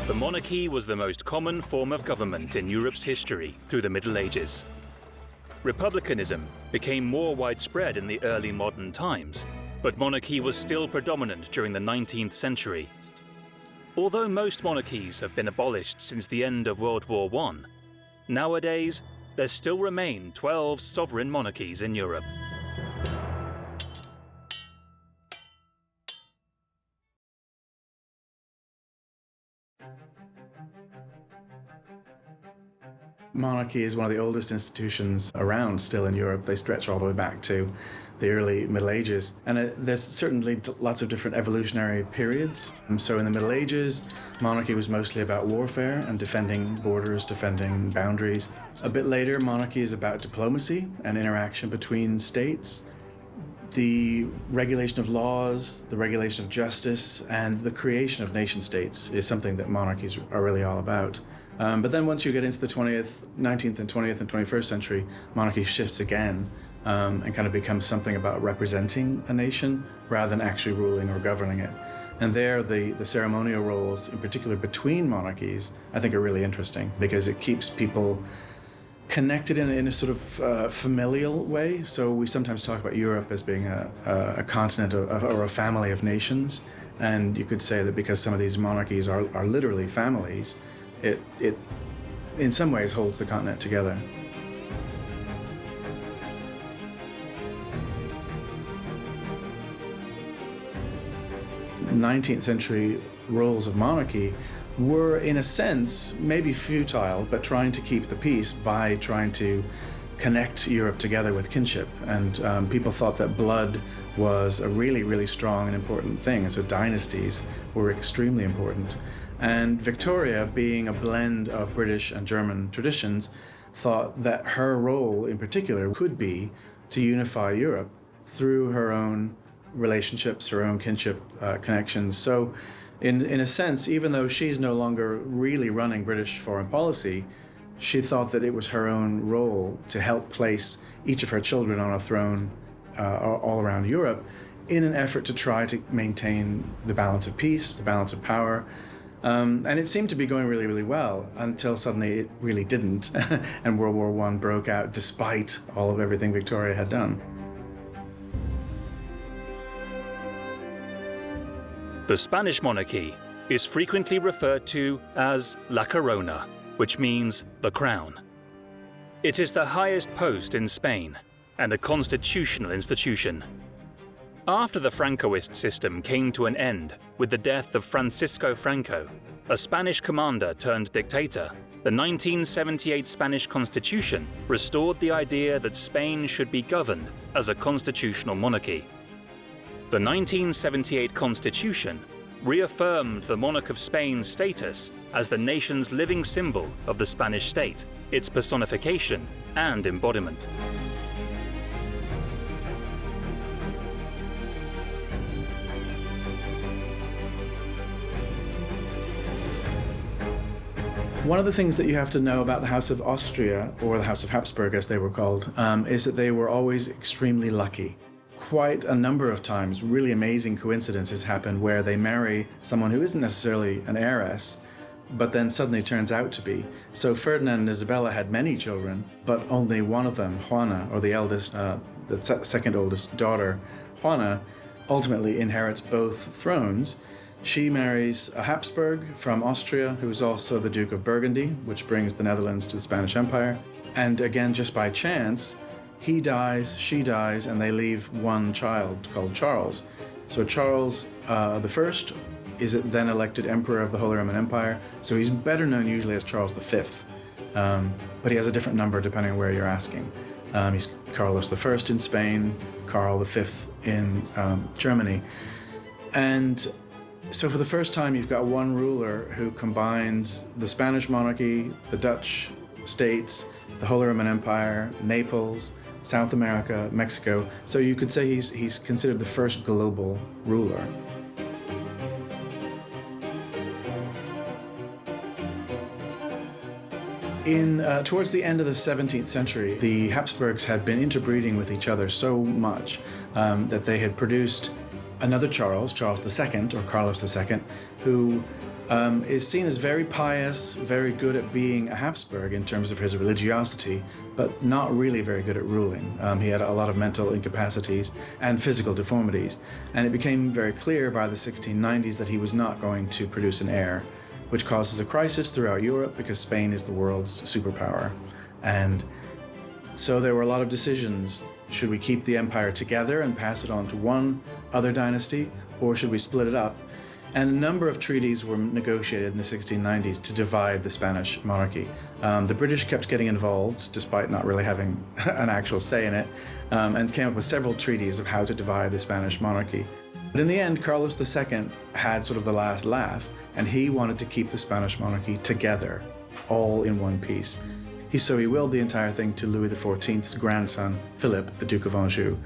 The monarchy was the most common form of government in Europe's history through the Middle Ages. Republicanism became more widespread in the early modern times, but monarchy was still predominant during the 19th century. Although most monarchies have been abolished since the end of World War I, nowadays there still remain 12 sovereign monarchies in Europe. Monarchy is one of the oldest institutions around still in Europe. They stretch all the way back to the early Middle Ages. And there's certainly lots of different evolutionary periods. So in the Middle Ages, monarchy was mostly about warfare and defending borders, defending boundaries. A bit later, monarchy is about diplomacy and interaction between states. The regulation of laws, the regulation of justice, and the creation of nation states is something that monarchies are really all about. But then once you get into the 19th and 20th and 21st century, monarchy shifts again and kind of becomes something about representing a nation rather than actually ruling or governing it. And there, the ceremonial roles, in particular between monarchies, I think are really interesting because it keeps people connected in a sort of familial way. So we sometimes talk about Europe as being a continent or a family of nations. And you could say that because some of these monarchies are literally families, it in some ways holds the continent together. 19th century roles of monarchy were, in a sense, maybe futile, but trying to keep the peace by trying to connect Europe together with kinship. And people thought that blood was a really, really strong and important thing. And so dynasties were extremely important. And Victoria, being a blend of British and German traditions, thought that her role in particular could be to unify Europe through her own relationships, her own kinship connections. So in a sense, even though she's no longer really running British foreign policy, she thought that it was her own role to help place each of her children on a throne all around Europe in an effort to try to maintain the balance of peace, the balance of power. And it seemed to be going really, really well until suddenly it really didn't. And World War I broke out despite all of everything Victoria had done. The Spanish monarchy is frequently referred to as La Corona, which means the crown. It is the highest post in Spain and a constitutional institution. After the Francoist system came to an end with the death of Francisco Franco, a Spanish commander turned dictator, the 1978 Spanish Constitution restored the idea that Spain should be governed as a constitutional monarchy. The 1978 Constitution reaffirmed the monarch of Spain's status as the nation's living symbol of the Spanish state, its personification and embodiment. One of the things that you have to know about the House of Austria, or the House of Habsburg as they were called, is that they were always extremely lucky. Quite a number of times, really amazing coincidences happen where they marry someone who isn't necessarily an heiress, but then suddenly turns out to be. So Ferdinand and Isabella had many children, but only one of them, Juana, or the eldest, the second oldest daughter, Juana, ultimately inherits both thrones. She marries a Habsburg from Austria, who is also the Duke of Burgundy, which brings the Netherlands to the Spanish Empire. And again, just by chance, he dies, she dies, and they leave one child called Charles. So Charles the First is then elected Emperor of the Holy Roman Empire. So he's better known usually as Charles V, but he has a different number depending on where you're asking. He's Carlos I in Spain, Karl V in Germany. And so for the first time, you've got one ruler who combines the Spanish monarchy, the Dutch states, the Holy Roman Empire, Naples, South America, Mexico. So you could say he's considered the first global ruler. Towards the end of the 17th century, the Habsburgs had been interbreeding with each other so much that they had produced another Charles II, or Carlos II, who is seen as very pious, very good at being a Habsburg in terms of his religiosity, but not really very good at ruling. He had a lot of mental incapacities and physical deformities, and it became very clear by the 1690s that he was not going to produce an heir, which causes a crisis throughout Europe because Spain is the world's superpower. And so there were a lot of decisions. Should we keep the empire together and pass it on to one other dynasty, or should we split it up? And a number of treaties were negotiated in the 1690s to divide the Spanish monarchy. The British kept getting involved, despite not really having an actual say in it, and came up with several treaties of how to divide the Spanish monarchy. But in the end, Carlos II had sort of the last laugh, and he wanted to keep the Spanish monarchy together, all in one piece. So he willed the entire thing to Louis XIV's grandson, Philip, the Duke of Anjou.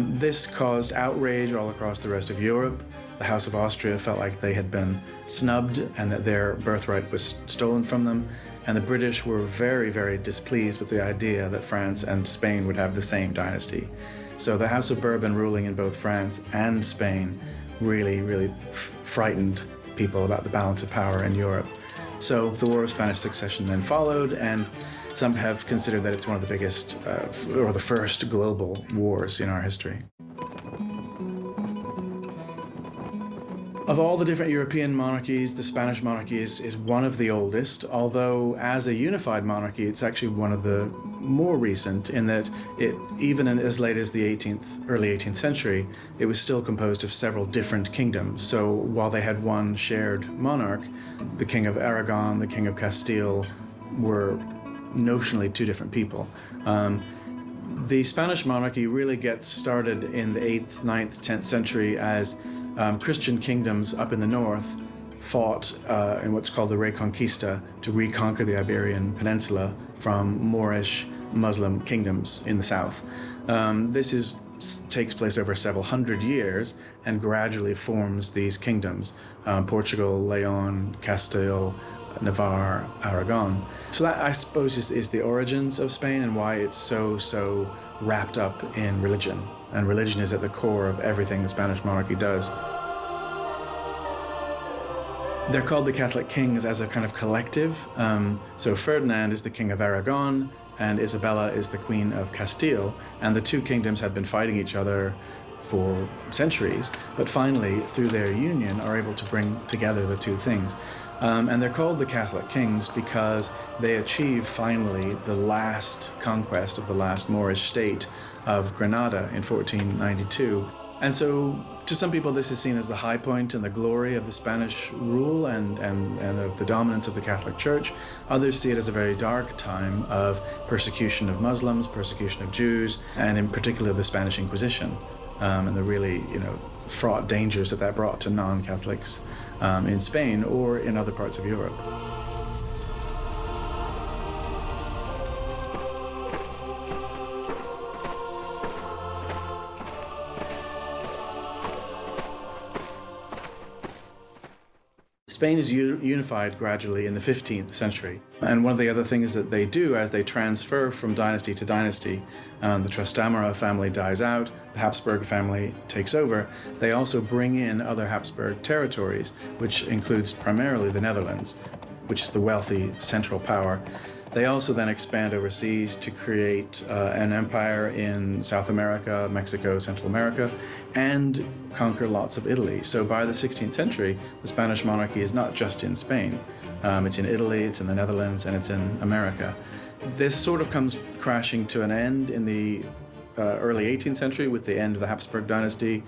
This caused outrage all across the rest of Europe. The House of Austria felt like they had been snubbed and that their birthright was stolen from them. And the British were very, very displeased with the idea that France and Spain would have the same dynasty. So the House of Bourbon ruling in both France and Spain really, really frightened people about the balance of power in Europe. So the War of Spanish Succession then followed, and some have considered that it's one of the biggest, or the first global wars in our history. Of all the different European monarchies, the Spanish monarchy is one of the oldest, although as a unified monarchy, it's actually one of the more recent in that it, even as late as the early 18th century, it was still composed of several different kingdoms. So while they had one shared monarch, the King of Aragon, the King of Castile were notionally two different people. The Spanish monarchy really gets started in the 8th, 9th, 10th century as Christian kingdoms up in the north fought in what's called the Reconquista to reconquer the Iberian Peninsula from Moorish Muslim kingdoms in the south. This takes place over several hundred years and gradually forms these kingdoms, Portugal, Leon, Castile, Navarre, Aragon. So that, I suppose, is the origins of Spain and why it's so wrapped up in religion. And religion is at the core of everything the Spanish monarchy does. They're called the Catholic kings as a kind of collective. So Ferdinand is the King of Aragon, and Isabella is the Queen of Castile, and the two kingdoms had been fighting each other for centuries, but finally, through their union, are able to bring together the two things. And they're called the Catholic kings because they achieve finally the last conquest of the last Moorish state of Granada in 1492. And so to some people this is seen as the high point and the glory of the Spanish rule and of the dominance of the Catholic Church. Others see it as a very dark time of persecution of Muslims, persecution of Jews, and in particular the Spanish Inquisition, and the really fraught dangers that brought to non-Catholics in Spain or in other parts of Europe. Spain is unified gradually in the 15th century. And one of the other things that they do as they transfer from dynasty to dynasty, the Trastamara family dies out, the Habsburg family takes over, they also bring in other Habsburg territories, which includes primarily the Netherlands, which is the wealthy central power. They also then expand overseas to create an empire in South America, Mexico, Central America, and conquer lots of Italy. So by the 16th century, the Spanish monarchy is not just in Spain. It's in Italy, it's in the Netherlands, and it's in America. This sort of comes crashing to an end in the early 18th century with the end of the Habsburg dynasty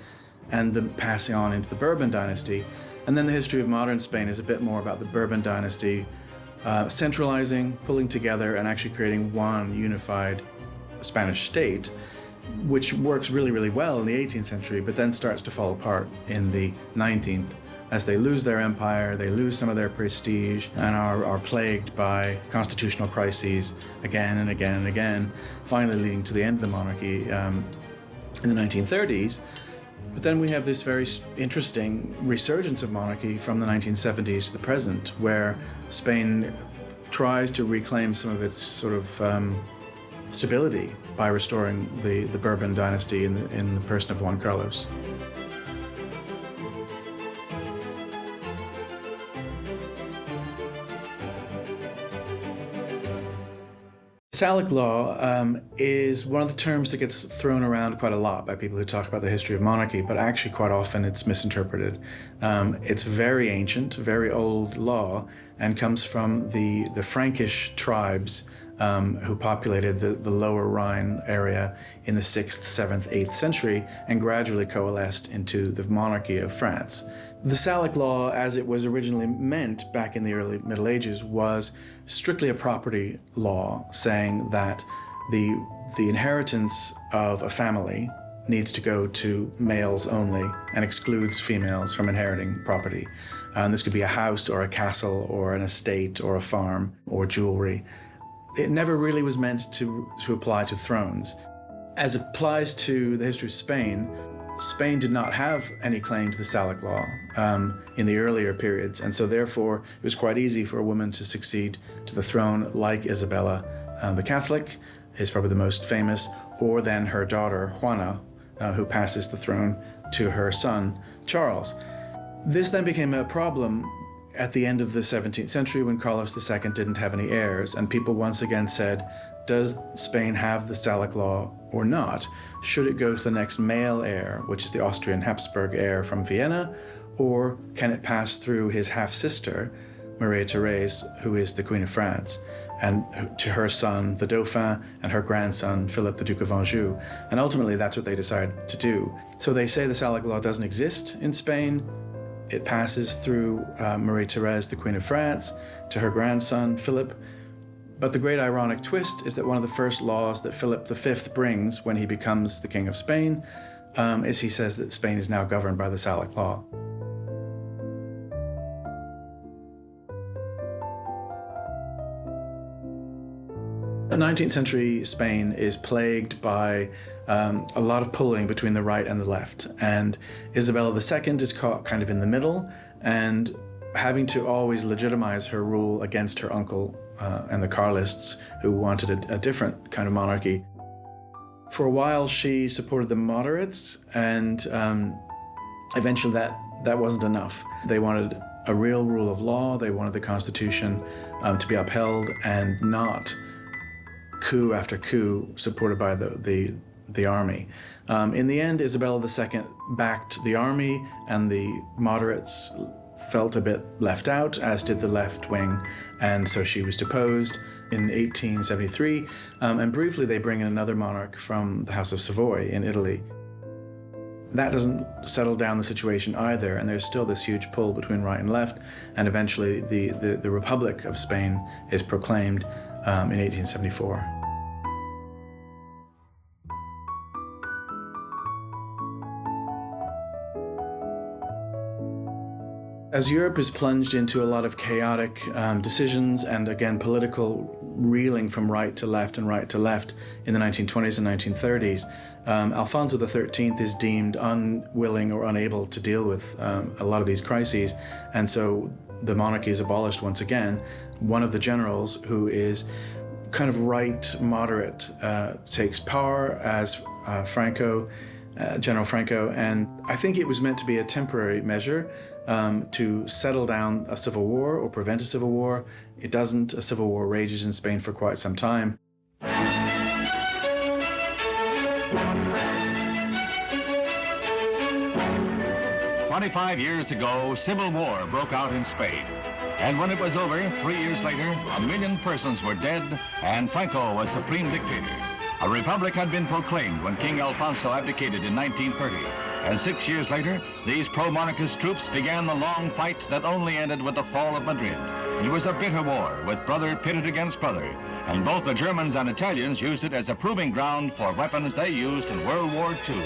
and the passing on into the Bourbon dynasty. And then the history of modern Spain is a bit more about the Bourbon dynasty centralizing, pulling together, and actually creating one unified Spanish state, which works really, really well in the 18th century, but then starts to fall apart in the 19th. As they lose their empire, they lose some of their prestige, and are plagued by constitutional crises again and again and again, finally leading to the end of the monarchy in the 1930s. But then we have this very interesting resurgence of monarchy from the 1970s to the present, where Spain tries to reclaim some of its sort of stability by restoring the Bourbon dynasty in the person of Juan Carlos. Salic law is one of the terms that gets thrown around quite a lot by people who talk about the history of monarchy, but actually quite often it's misinterpreted. It's very ancient, very old law, and comes from the Frankish tribes who populated the lower Rhine area in the 6th, 7th, 8th century and gradually coalesced into the monarchy of France. The Salic law, as it was originally meant back in the early Middle Ages, was strictly a property law, saying that the inheritance of a family needs to go to males only and excludes females from inheriting property. And this could be a house or a castle or an estate or a farm or jewelry. It never really was meant to apply to thrones. As it applies to the history of Spain, Spain did not have any claim to the Salic law in the earlier periods, and so therefore it was quite easy for a woman to succeed to the throne like Isabella the Catholic, is probably the most famous, or then her daughter Juana, who passes the throne to her son Charles. This then became a problem at the end of the 17th century when Carlos II didn't have any heirs, and people once again said, does Spain have the Salic law or not? Should it go to the next male heir, which is the Austrian Habsburg heir from Vienna, or can it pass through his half-sister, Maria Therese, who is the Queen of France, and to her son, the Dauphin, and her grandson, Philip, the Duke of Anjou? And ultimately, that's what they decided to do. So they say the Salic law doesn't exist in Spain. It passes through Maria Therese, the Queen of France, to her grandson, Philip. But the great ironic twist is that one of the first laws that Philip V brings when he becomes the King of Spain is he says that Spain is now governed by the Salic law. The 19th century Spain is plagued by a lot of pulling between the right and the left, and Isabella II is caught kind of in the middle and having to always legitimize her rule against her uncle and the Carlists, who wanted a different kind of monarchy. For a while she supported the moderates, and eventually that wasn't enough. They wanted a real rule of law. They wanted the Constitution to be upheld and not coup after coup supported by the army. In the end, Isabella II backed the army, and the moderates felt a bit left out, as did the left wing, and so she was deposed in 1873, and briefly they bring in another monarch from the House of Savoy in Italy. That doesn't settle down the situation either, and there's still this huge pull between right and left, and eventually the Republic of Spain is proclaimed in 1874. As Europe is plunged into a lot of chaotic decisions and, again, political reeling from right to left and right to left in the 1920s and 1930s, Alfonso XIII is deemed unwilling or unable to deal with a lot of these crises, and so the monarchy is abolished once again. One of the generals, who is kind of right moderate, takes power as General Franco, and I think it was meant to be a temporary measure to settle down a civil war or prevent a civil war. It doesn't. A civil war rages in Spain for quite some time. 25 years ago, civil war broke out in Spain. And when it was over, 3 years later, 1 million persons were dead and Franco was supreme dictator. A republic had been proclaimed when King Alfonso abdicated in 1930. And 6 years later, these pro-monarchist troops began the long fight that only ended with the fall of Madrid. It was a bitter war, with brother pitted against brother, and both the Germans and Italians used it as a proving ground for weapons they used in World War II.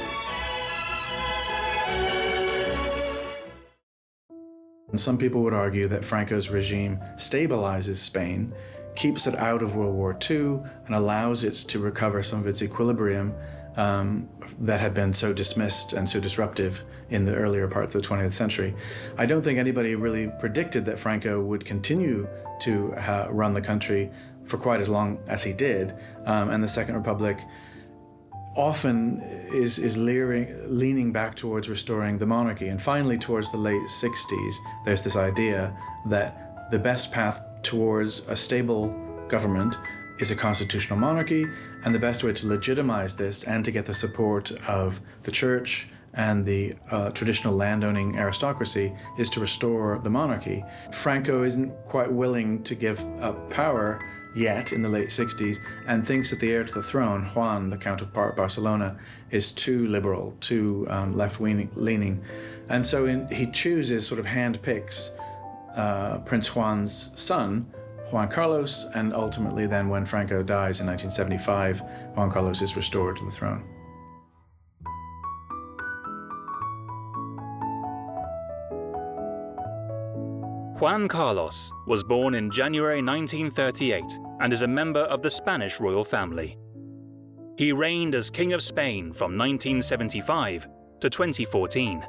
And some people would argue that Franco's regime stabilizes Spain, keeps it out of World War II, and allows it to recover some of its equilibrium that had been so dismissed and so disruptive in the earlier parts of the 20th century. I don't think anybody really predicted that Franco would continue to run the country for quite as long as he did, and the Second Republic often is leaning back towards restoring the monarchy. And finally, towards the late 60s, there's this idea that the best path towards a stable government is a constitutional monarchy, and the best way to legitimize this and to get the support of the church and the traditional landowning aristocracy is to restore the monarchy. Franco isn't quite willing to give up power yet in the late 60s, and thinks that the heir to the throne, Juan, the Count of Barcelona, is too liberal, too left-leaning. And so he chooses, sort of hand-picks Prince Juan's son, Juan Carlos, and ultimately then when Franco dies in 1975, Juan Carlos is restored to the throne. Juan Carlos was born in January 1938 and is a member of the Spanish royal family. He reigned as King of Spain from 1975 to 2014.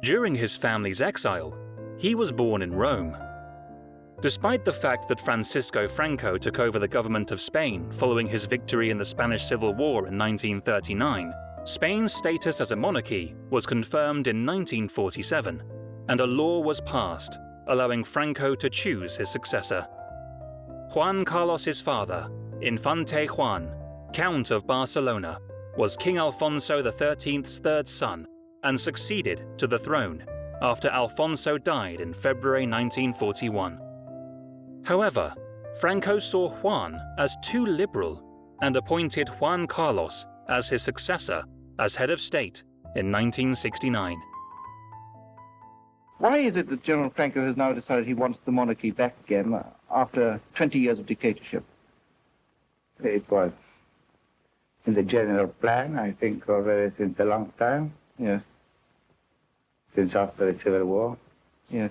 During his family's exile, he was born in Rome. Despite the fact that Francisco Franco took over the government of Spain following his victory in the Spanish Civil War in 1939, Spain's status as a monarchy was confirmed in 1947, and a law was passed allowing Franco to choose his successor. Juan Carlos's father, Infante Juan, Count of Barcelona, was King Alfonso XIII's third son and succeeded to the throne after Alfonso died in February 1941. However, Franco saw Juan as too liberal and appointed Juan Carlos as his successor as head of state in 1969. Why is it that General Franco has now decided he wants the monarchy back again after 20 years of dictatorship? It was in the general plan, I think, already since a long time. Yes. Since after the Civil War. Yes.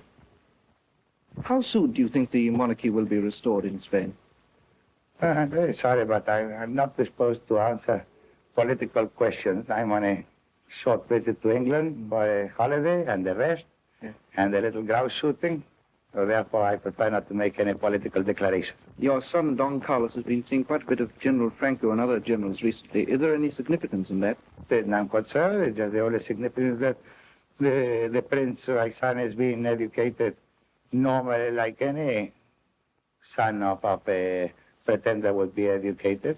How soon do you think the monarchy will be restored in Spain? I'm very sorry, but I'm not disposed to answer political questions. I'm on a short visit to England for a holiday and the rest. And a little grouse shooting, so therefore I prefer not to make any political declaration. Your son, Don Carlos, has been seeing quite a bit of General Franco and other generals recently. Is there any significance in that? I'm concerned. It's just the only significance that the prince, my son, is being educated normally like any son of a pretender would be educated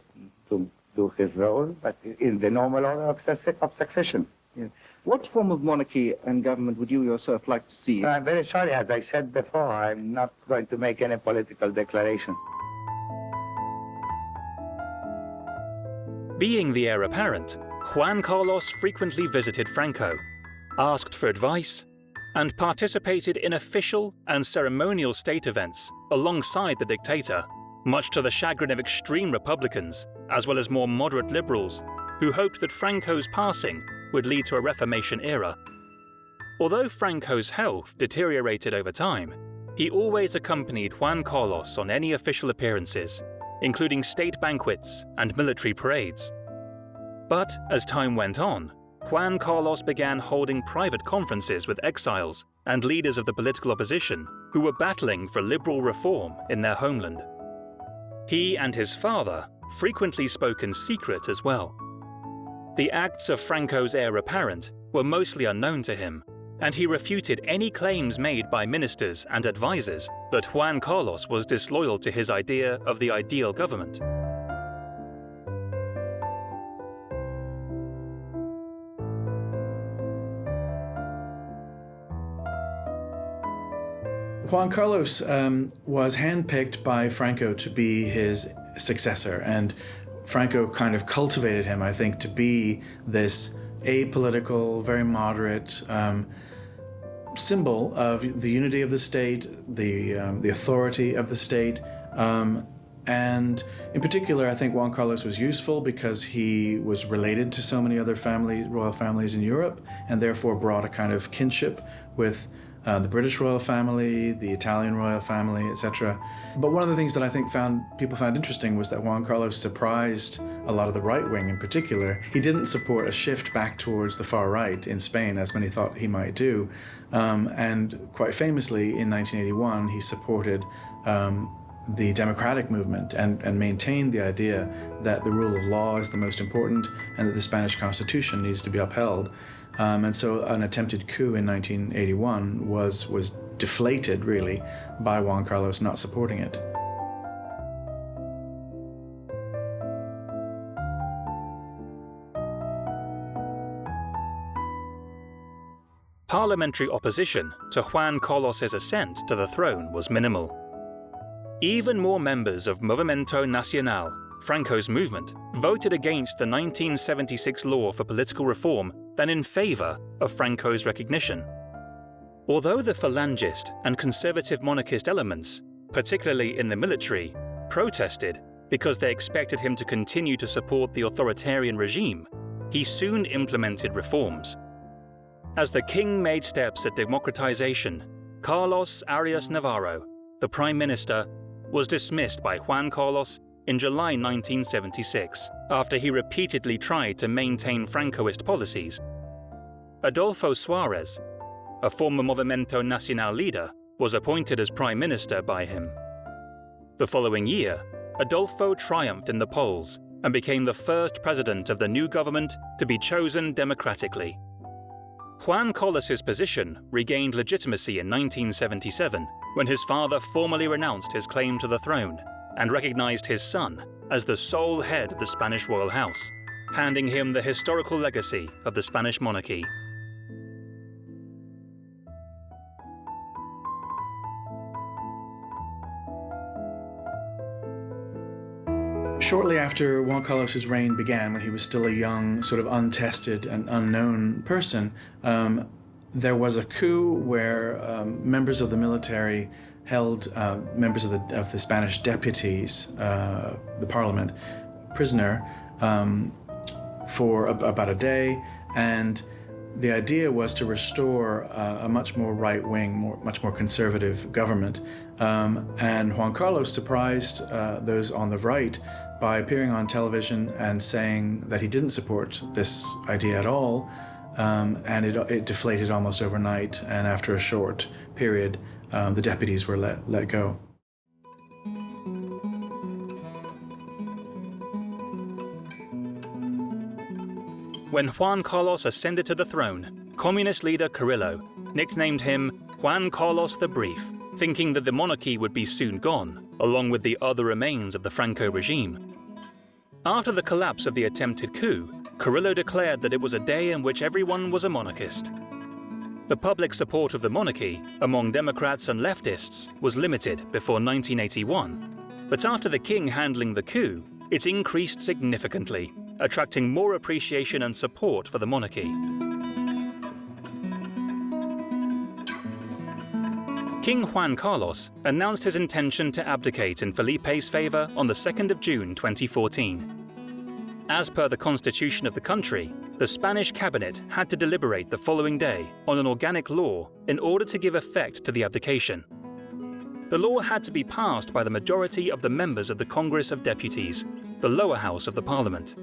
to do his role, but in the normal order of succession. Yes. What form of monarchy and government would you yourself like to see? I'm very sorry. As I said before, I'm not going to make any political declaration. Being the heir apparent, Juan Carlos frequently visited Franco, asked for advice, and participated in official and ceremonial state events alongside the dictator, much to the chagrin of extreme Republicans, as well as more moderate liberals, who hoped that Franco's passing would lead to a Reformation era. Although Franco's health deteriorated over time, he always accompanied Juan Carlos on any official appearances, including state banquets and military parades. But as time went on, Juan Carlos began holding private conferences with exiles and leaders of the political opposition who were battling for liberal reform in their homeland. He and his father frequently spoke in secret as well. The acts of Franco's heir apparent were mostly unknown to him, and he refuted any claims made by ministers and advisors that Juan Carlos was disloyal to his idea of the ideal government. Juan Carlos was handpicked by Franco to be his successor, and Franco kind of cultivated him, I think, to be this apolitical, very moderate symbol of the unity of the state, the authority of the state. And in particular, I think Juan Carlos was useful because he was related to so many other royal families in Europe, and therefore brought a kind of kinship with the British royal family, the Italian royal family, etc. But one of the things that I think people found interesting was that Juan Carlos surprised a lot of the right wing in particular. He didn't support a shift back towards the far right in Spain, as many thought he might do. And quite famously, in 1981, he supported the democratic movement and maintained the idea that the rule of law is the most important and that the Spanish Constitution needs to be upheld. And so an attempted coup in 1981 was deflated, really, by Juan Carlos not supporting it. parliamentary opposition to Juan Carlos's ascent to the throne was minimal. Even more members of Movimiento Nacional, Franco's movement, voted against the 1976 law for political reform than in favour of Franco's recognition. Although the Falangist and conservative monarchist elements, particularly in the military, protested because they expected him to continue to support the authoritarian regime, he soon implemented reforms. As the king made steps at democratization, Carlos Arias Navarro, the prime minister, was dismissed by Juan Carlos in July 1976 after he repeatedly tried to maintain Francoist policies. Adolfo Suarez, a former Movimiento Nacional leader, was appointed as prime minister by him. The following year, Adolfo triumphed in the polls and became the first president of the new government to be chosen democratically. Juan Carlos's position regained legitimacy in 1977 when his father formally renounced his claim to the throne and recognized his son as the sole head of the Spanish royal house, handing him the historical legacy of the Spanish monarchy. Shortly after Juan Carlos's reign began, when he was still a young, sort of untested and unknown person, there was a coup where members of the military held members of the Spanish deputies, the parliament, prisoner for about a day, and the idea was to restore a much more right-wing, much more conservative government. And Juan Carlos surprised those on the right by appearing on television and saying that he didn't support this idea at all, and it deflated almost overnight, and after a short period, the deputies were let go. When Juan Carlos ascended to the throne, communist leader Carrillo nicknamed him Juan Carlos the Brief, thinking that the monarchy would be soon gone, along with the other remains of the Franco regime. After the collapse of the attempted coup, Carrillo declared that it was a day in which everyone was a monarchist. The public support of the monarchy among Democrats and leftists was limited before 1981, but after the king handling the coup, it increased significantly, attracting more appreciation and support for the monarchy. King Juan Carlos announced his intention to abdicate in Felipe's favor on the 2nd of June 2014. As per the constitution of the country, the Spanish cabinet had to deliberate the following day on an organic law in order to give effect to the abdication. The law had to be passed by the majority of the members of the Congress of Deputies, the lower house of the parliament.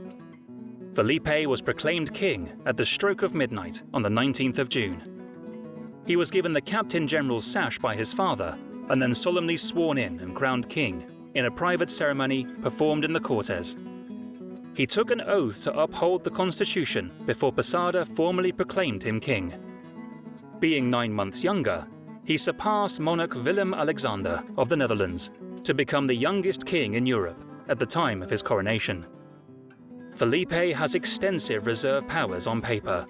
Felipe was proclaimed king at the stroke of midnight on the 19th of June. He was given the Captain General's sash by his father and then solemnly sworn in and crowned king in a private ceremony performed in the Cortes. He took an oath to uphold the Constitution before Posada formally proclaimed him king. Being 9 months younger, he surpassed monarch Willem-Alexander of the Netherlands to become the youngest king in Europe at the time of his coronation. Felipe has extensive reserve powers on paper.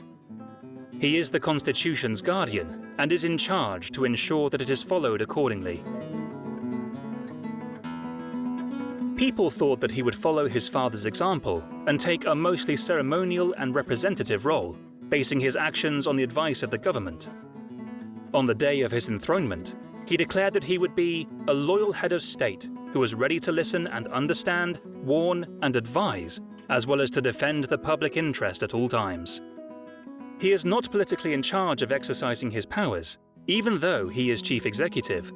He is the Constitution's guardian and is in charge to ensure that it is followed accordingly. People thought that he would follow his father's example and take a mostly ceremonial and representative role, basing his actions on the advice of the government. On the day of his enthronement, he declared that he would be a loyal head of state who was ready to listen and understand, warn and advise, as well as to defend the public interest at all times. He is not politically in charge of exercising his powers, even though he is chief executive.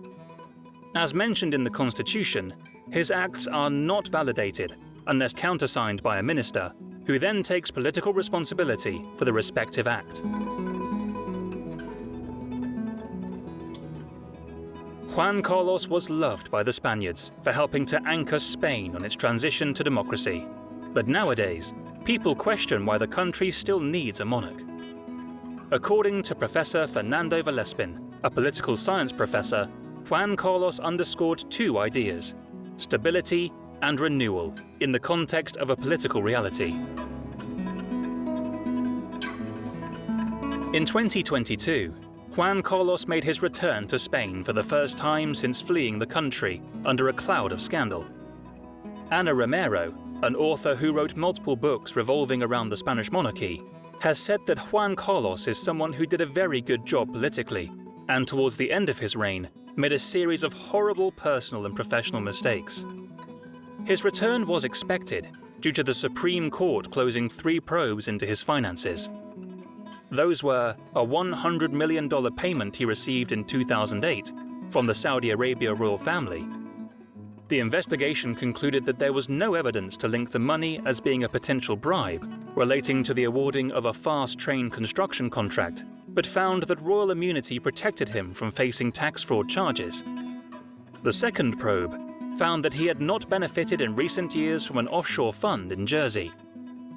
As mentioned in the Constitution, his acts are not validated unless countersigned by a minister, who then takes political responsibility for the respective act. Juan Carlos was loved by the Spaniards for helping to anchor Spain on its transition to democracy. But nowadays, people question why the country still needs a monarch. According to Professor Fernando Vallespin, a political science professor, Juan Carlos underscored two ideas: stability and renewal in the context of a political reality. In 2022, Juan Carlos made his return to Spain for the first time since fleeing the country under a cloud of scandal. Ana Romero, an author who wrote multiple books revolving around the Spanish monarchy, has said that Juan Carlos is someone who did a very good job politically, and towards the end of his reign, made a series of horrible personal and professional mistakes. His return was expected due to the Supreme Court closing 3 probes into his finances. Those were a $100 million payment he received in 2008 from the Saudi Arabia royal family. The investigation concluded that there was no evidence to link the money as being a potential bribe relating to the awarding of a fast train construction contract, but found that royal immunity protected him from facing tax fraud charges. The second probe found that he had not benefited in recent years from an offshore fund in Jersey.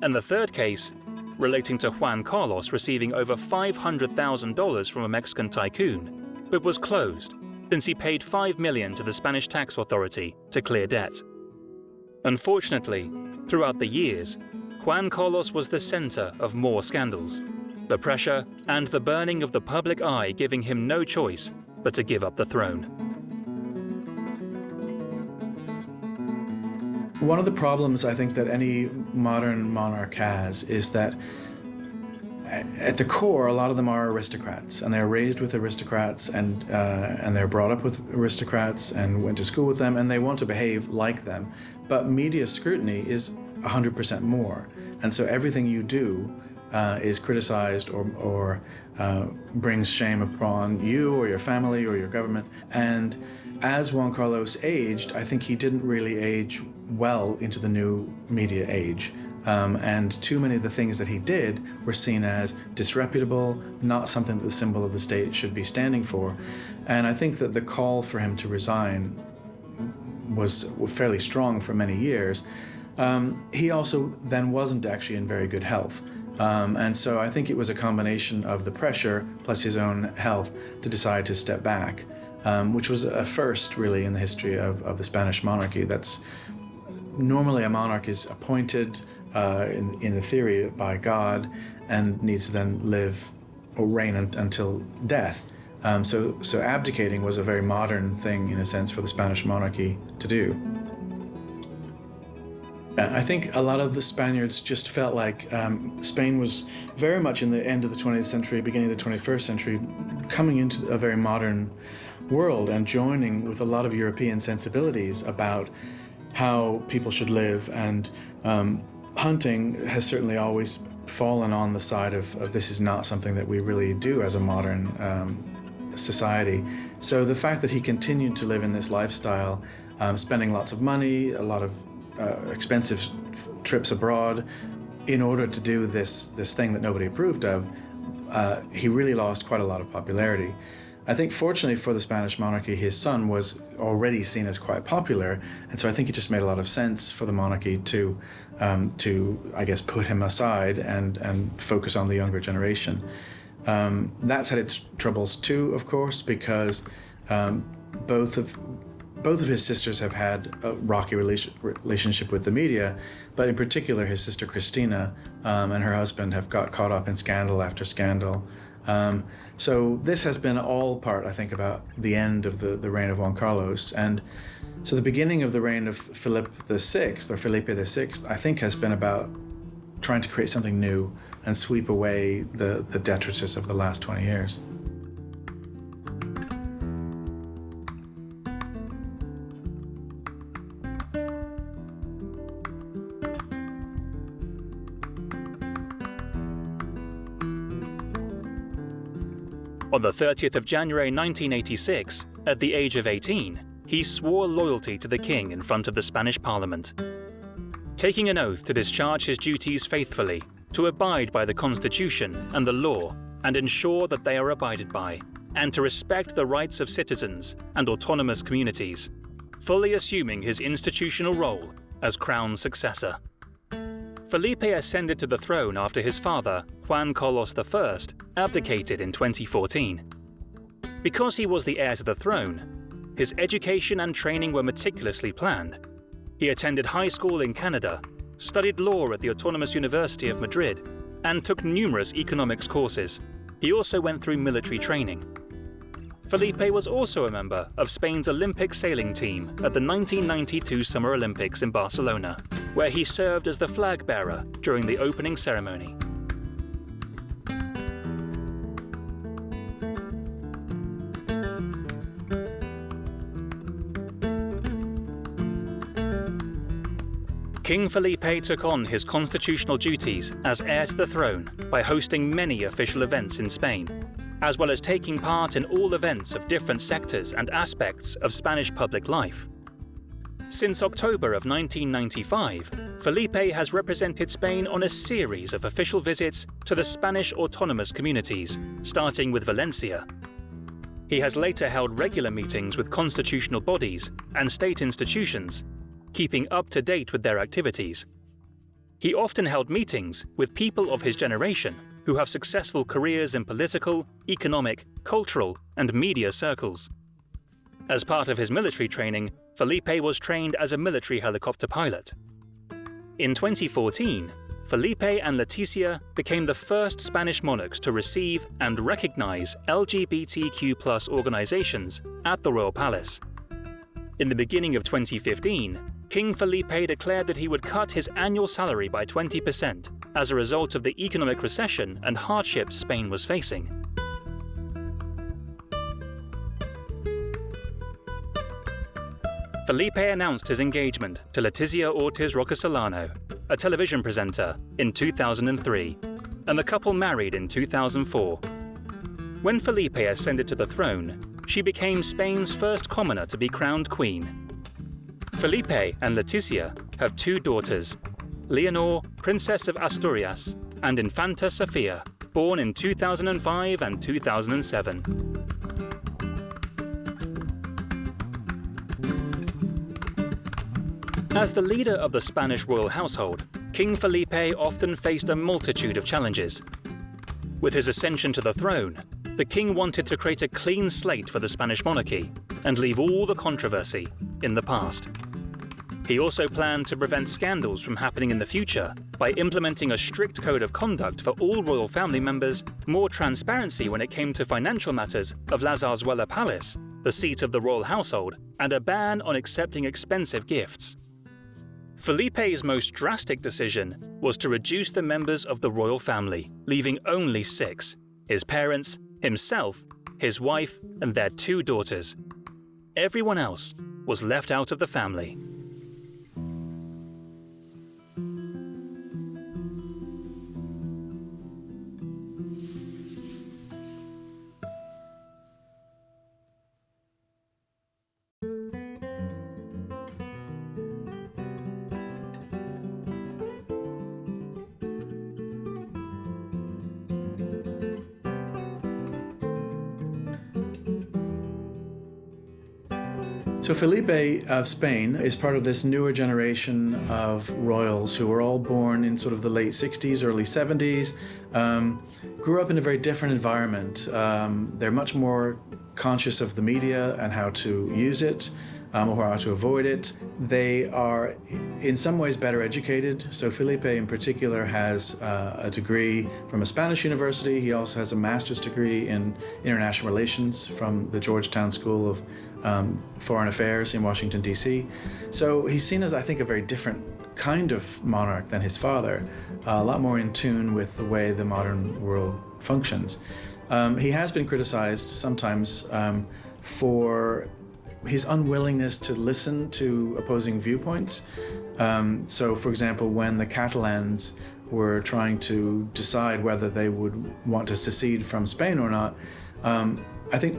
And the third case, relating to Juan Carlos receiving over $500,000 from a Mexican tycoon, but was closed since he paid $5 million to the Spanish tax authority to clear debt. Unfortunately, throughout the years, Juan Carlos was the center of more scandals, the pressure and the burning of the public eye giving him no choice but to give up the throne. One of the problems I think that any modern monarch has is that at the core, a lot of them are aristocrats, and they're raised with aristocrats, and they're brought up with aristocrats, and went to school with them, and they want to behave like them. But media scrutiny is 100% more, and so everything you do is criticized or brings shame upon you or your family or your government. And as Juan Carlos aged, I think he didn't really age well into the new media age. And too many of the things that he did were seen as disreputable, not something that the symbol of the state should be standing for. And I think that the call for him to resign was fairly strong for many years. He also then wasn't actually in very good health. And so I think it was a combination of the pressure plus his own health to decide to step back, which was a first really in the history of the Spanish monarchy. That's normally a monarch is appointed in the theory by God and needs to then live or reign until death. So abdicating was a very modern thing in a sense for the Spanish monarchy to do. I think a lot of the Spaniards just felt like Spain was very much in the end of the 20th century, beginning of the 21st century, coming into a very modern world and joining with a lot of European sensibilities about how people should live. And hunting has certainly always fallen on the side of this is not something that we really do as a modern society. So the fact that he continued to live in this lifestyle, spending lots of money, a lot of expensive trips abroad in order to do this thing that nobody approved of, he really lost quite a lot of popularity. I think fortunately for the Spanish monarchy, his son was already seen as quite popular, and so I think it just made a lot of sense for the monarchy to I guess, put him aside and focus on the younger generation. That's had its troubles too, of course, because both of his sisters have had a rocky relationship with the media, but in particular his sister Cristina and her husband have got caught up in scandal after scandal. So this has been all part, I think, about the end of the reign of Juan Carlos. And so the beginning of the reign of Felipe VI, I think has been about trying to create something new and sweep away the detritus of the last 20 years. On the 30th of January 1986, at the age of 18, he swore loyalty to the king in front of the Spanish Parliament, taking an oath to discharge his duties faithfully, to abide by the Constitution and the law and ensure that they are abided by, and to respect the rights of citizens and autonomous communities, fully assuming his institutional role as crown successor. Felipe ascended to the throne after his father, Juan Carlos I, abdicated in 2014. Because he was the heir to the throne, his education and training were meticulously planned. He attended high school in Canada, studied law at the Autonomous University of Madrid, and took numerous economics courses. He also went through military training. Felipe was also a member of Spain's Olympic sailing team at the 1992 Summer Olympics in Barcelona, where he served as the flag bearer during the opening ceremony. King Felipe took on his constitutional duties as heir to the throne by hosting many official events in Spain, as well as taking part in all events of different sectors and aspects of Spanish public life. Since October of 1995, Felipe has represented Spain on a series of official visits to the Spanish autonomous communities, starting with Valencia. He has later held regular meetings with constitutional bodies and state institutions, keeping up to date with their activities. He often held meetings with people of his generation who have successful careers in political, economic, cultural, and media circles. As part of his military training, Felipe was trained as a military helicopter pilot. In 2014, Felipe and Letizia became the first Spanish monarchs to receive and recognize LGBTQ+ organizations at the Royal Palace. In the beginning of 2015, King Felipe declared that he would cut his annual salary by 20% as a result of the economic recession and hardships Spain was facing. Felipe announced his engagement to Letizia Ortiz Rocasolano, a television presenter, in 2003, and the couple married in 2004. When Felipe ascended to the throne, she became Spain's first commoner to be crowned queen. Felipe and Letizia have two daughters, Leonor, Princess of Asturias, and Infanta Sofia, born in 2005 and 2007. As the leader of the Spanish royal household, King Felipe often faced a multitude of challenges. With his ascension to the throne, the king wanted to create a clean slate for the Spanish monarchy and leave all the controversy in the past. He also planned to prevent scandals from happening in the future by implementing a strict code of conduct for all royal family members, more transparency when it came to financial matters of La Zarzuela Palace, the seat of the royal household, and a ban on accepting expensive gifts. Felipe's most drastic decision was to reduce the members of the royal family, leaving only 6: his parents, himself, his wife, and their 2 daughters. Everyone else was left out of the family. So Felipe of Spain is part of this newer generation of royals who were all born in sort of the late 60s, early 70s, grew up in a very different environment. They're much more conscious of the media and how to use it, or how to avoid it. They are in some ways better educated. So Felipe in particular has a degree from a Spanish university. He also has a master's degree in international relations from the Georgetown School of Foreign Affairs in Washington, D.C. So he's seen as, I think, a very different kind of monarch than his father, a lot more in tune with the way the modern world functions. He has been criticized sometimes for his unwillingness to listen to opposing viewpoints. So, for example, when the Catalans were trying to decide whether they would want to secede from Spain or not, I think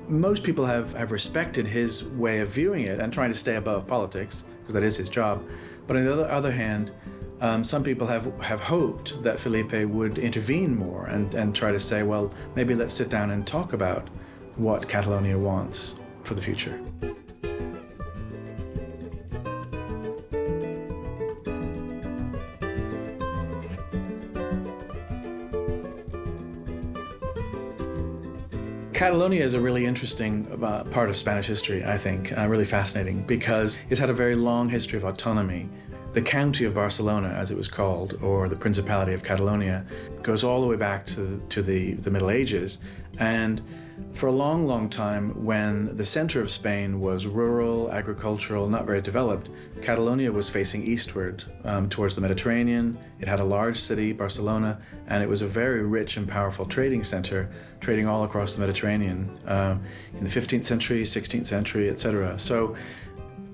most people have respected his way of viewing it and trying to stay above politics, because that is his job. But on the other hand, some people have hoped that Felipe would intervene more and try to say, well, maybe let's sit down and talk about what Catalonia wants for the future. Catalonia is a really interesting part of Spanish history, I think, really fascinating, because it's had a very long history of autonomy. The County of Barcelona, as it was called, or the Principality of Catalonia, goes all the way back to the Middle Ages. And for a long, long time, when the center of Spain was rural, agricultural, not very developed, Catalonia was facing eastward towards the Mediterranean. It had a large city, Barcelona, and it was a very rich and powerful trading center, trading all across the Mediterranean in the 15th century, 16th century, etc. So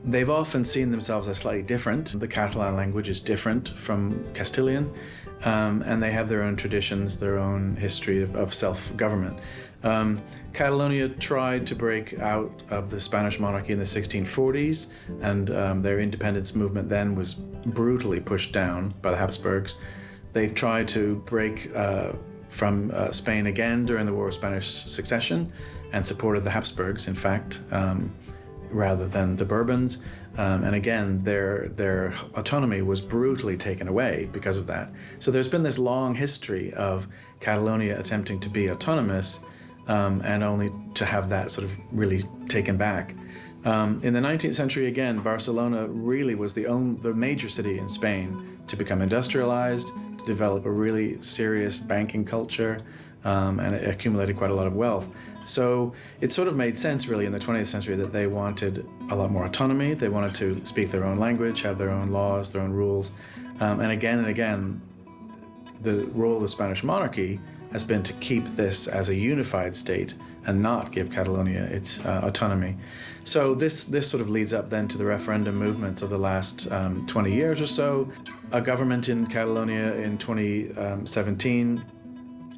they've often seen themselves as slightly different. The Catalan language is different from Castilian, and they have their own traditions, their own history of self-government. Catalonia tried to break out of the Spanish monarchy in the 1640s, and their independence movement then was brutally pushed down by the Habsburgs. They tried to break from Spain again during the War of Spanish Succession and supported the Habsburgs, in fact, rather than the Bourbons. And again, their autonomy was brutally taken away because of that. So there's been this long history of Catalonia attempting to be autonomous, and only to have that sort of really taken back. In the 19th century, again, Barcelona really was the major city in Spain to become industrialized, to develop a really serious banking culture, and it accumulated quite a lot of wealth. So it sort of made sense, really, in the 20th century that they wanted a lot more autonomy. They wanted to speak their own language, have their own laws, their own rules. And again, the role of the Spanish monarchy has been to keep this as a unified state and not give Catalonia its autonomy. So this sort of leads up then to the referendum movements of the last 20 years or so. A government in Catalonia in 2017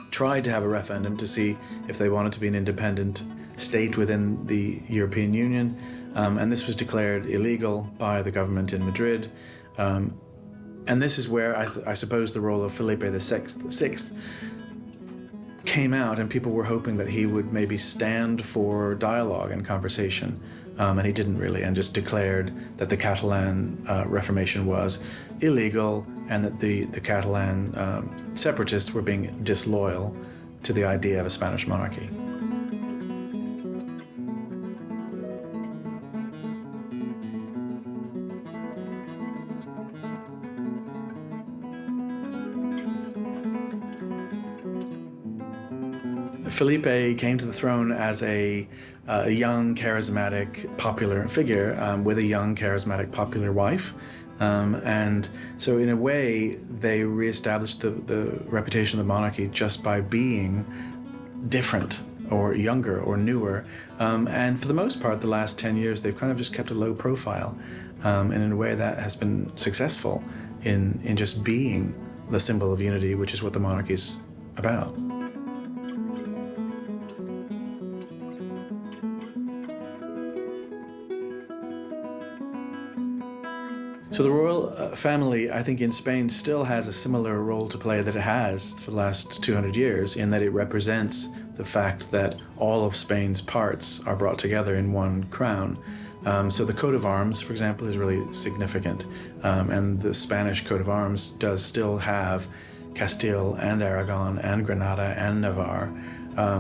tried to have a referendum to see if they wanted to be an independent state within the European Union, and this was declared illegal by the government in Madrid. And this is where I suppose the role of Felipe VI came out, and people were hoping that he would maybe stand for dialogue and conversation, and he didn't really, and just declared that the Catalan Reformation was illegal and that the Catalan separatists were being disloyal to the idea of a Spanish monarchy. Felipe came to the throne as a young, charismatic, popular figure with a young, charismatic, popular wife. And so in a way, they reestablished the reputation of the monarchy just by being different or younger or newer. And for the most part, the last 10 years, they've kind of just kept a low profile. And in a way that has been successful in just being the symbol of unity, which is what the monarchy is about. So the royal family, I think, in Spain still has a similar role to play that it has for the last 200 years, in that it represents the fact that all of Spain's parts are brought together in one crown. So the coat of arms, for example, is really significant. And the Spanish coat of arms does still have Castile and Aragon and Granada and Navarre,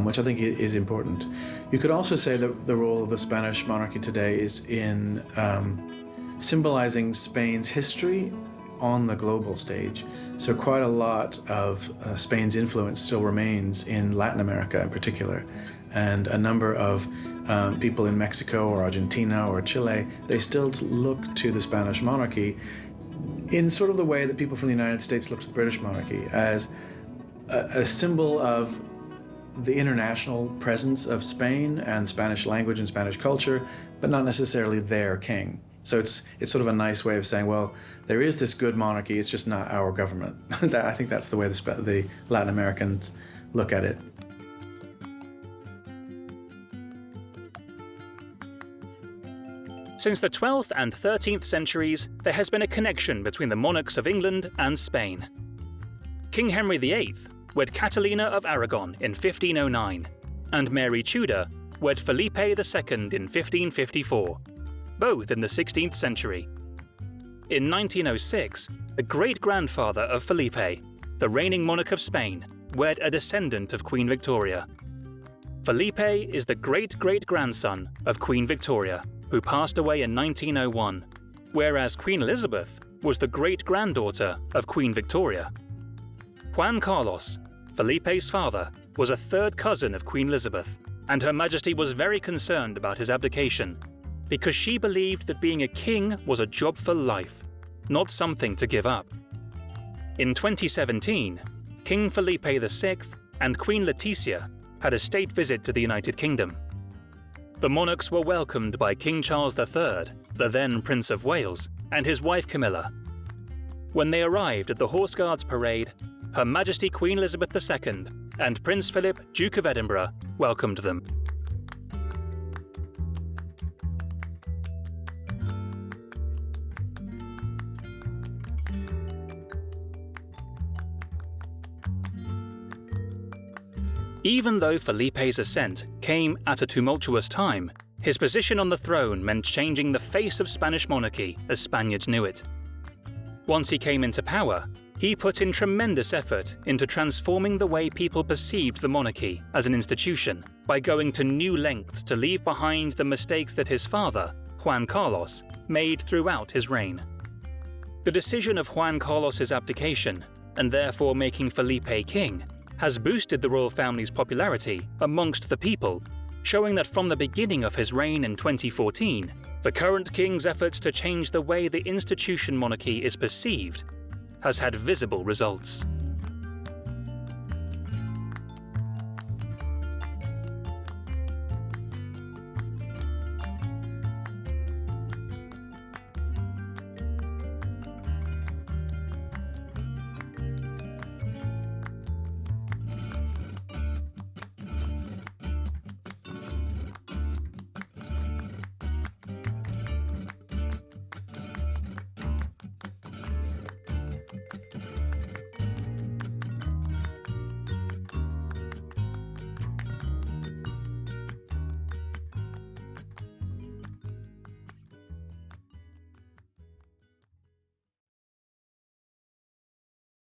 which I think is important. You could also say that the role of the Spanish monarchy today is in symbolizing Spain's history on the global stage. So quite a lot of Spain's influence still remains in Latin America in particular. And a number of people in Mexico or Argentina or Chile, they still look to the Spanish monarchy in sort of the way that people from the United States look to the British monarchy, as a symbol of the international presence of Spain and Spanish language and Spanish culture, but not necessarily their king. So it's sort of a nice way of saying, well, there is this good monarchy, it's just not our government. I think that's the way the Latin Americans look at it. Since the 12th and 13th centuries, there has been a connection between the monarchs of England and Spain. King Henry VIII wed Catalina of Aragon in 1509, and Mary Tudor wed Felipe II in 1554. Both in the 16th century. In 1906, the great-grandfather of Felipe, the reigning monarch of Spain, wed a descendant of Queen Victoria. Felipe is the great-great-grandson of Queen Victoria, who passed away in 1901, whereas Queen Elizabeth was the great-granddaughter of Queen Victoria. Juan Carlos, Felipe's father, was a third cousin of Queen Elizabeth, and Her Majesty was very concerned about his abdication, because she believed that being a king was a job for life, not something to give up. In 2017, King Felipe VI and Queen Letizia had a state visit to the United Kingdom. The monarchs were welcomed by King Charles III, the then Prince of Wales, and his wife Camilla. When they arrived at the Horse Guards Parade, Her Majesty Queen Elizabeth II and Prince Philip, Duke of Edinburgh, welcomed them. Even though Felipe's ascent came at a tumultuous time, his position on the throne meant changing the face of Spanish monarchy as Spaniards knew it. Once he came into power, he put in tremendous effort into transforming the way people perceived the monarchy as an institution by going to new lengths to leave behind the mistakes that his father, Juan Carlos, made throughout his reign. The decision of Juan Carlos's abdication, and therefore making Felipe king, has boosted the royal family's popularity amongst the people, showing that from the beginning of his reign in 2014, the current king's efforts to change the way the institution monarchy is perceived has had visible results.